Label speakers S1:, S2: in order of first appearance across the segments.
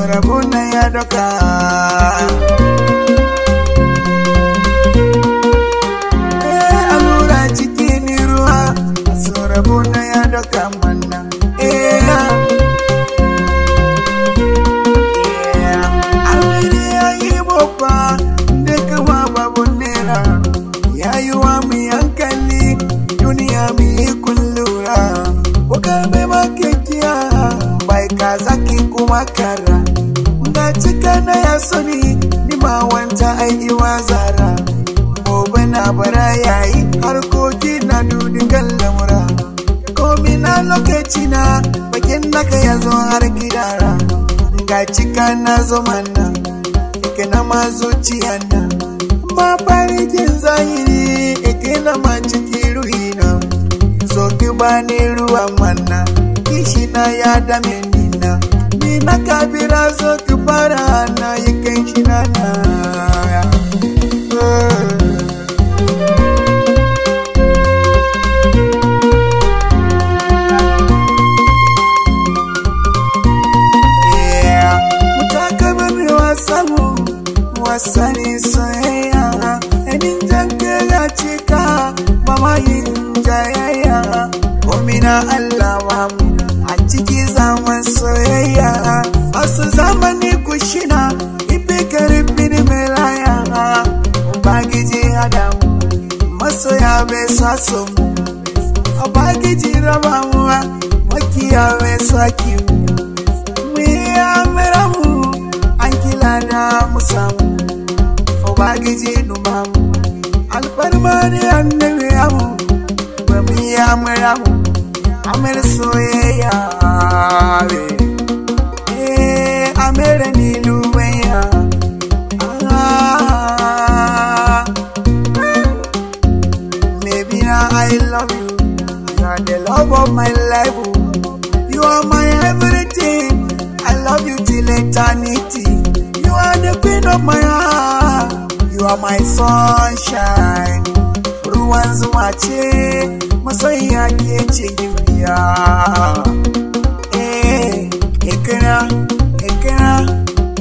S1: rabona ya doka. Allura cikin ruwa, so rabona ya doka mana. Amiri ya yi babba da kama babu nera, ya yi wa mu yankali duniya mu yi kullura. Kuka mai makekiya bai ka zaki kuma kara, ga cika na ya sani ni ma wanta aiki wazara. Gobe na bara yayi harkoki na dudigan lamura, komi na lokaci na bakin naka ya zo har gidara. Ga cika na zo mana ike na ma zuciya na, ma farikin zahiri ike na ma ciki ruhina. So ki bani ruwa mana, kishi na ya dame nina, ni na kabira so ki fara na yi kai shi na na. Wasani soyayya, enin janke ya cika mama yin jayayya. Komina Allah wa mu a ciki zaman soyayya, asu zamani kushina ife karfin melaya. Ubangiji Adamu masoya bai saso mu, Ubangiji raba mu makiya bai saki mu. Mu yi amira mu an kila da mu samu, Ubangiji numamu alfarma ne annabi amu, ba mu yi amira mu amir soyayya. Amira ni lubaya. Maybe now I love you, you are the love of my life. You are my everything, I love you till eternity. You are the queen of my heart, you are my sunshine. Ruwan zuma ce masoyiya ke ce gibiya.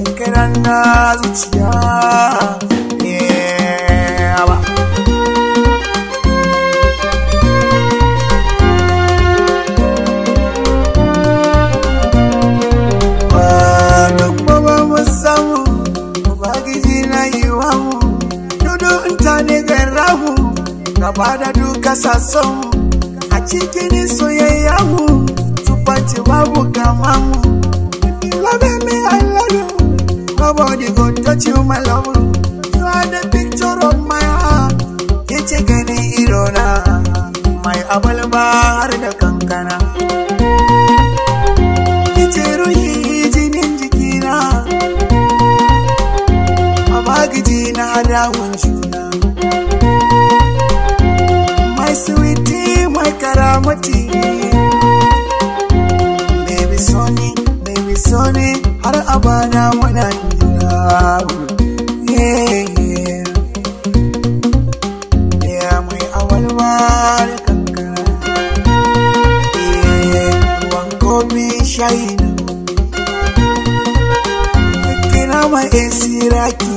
S1: Ikira na zuciya. Duk baba musamman Ubangiji na yi wa mu, dudu intane garamu, gaba da duka sassan mu, a cikin soyayya mu, tufaci babu kama mu. If you love me, I love you, nobody go touch you, my love. You are the picture of my heart, kece gani irona, mai abalba har da kankana. Kece ruhi jinin jikina, Ubangiji na rawun juna. My sweetie, my karamati, baby Sonny, har abada muna jira. Yeah, mai awalwa da kankana. Ruwan kofi shayi na, kina mai esiraki.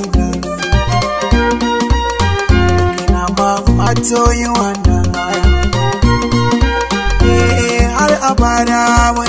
S1: Mato yi wannan har abada mu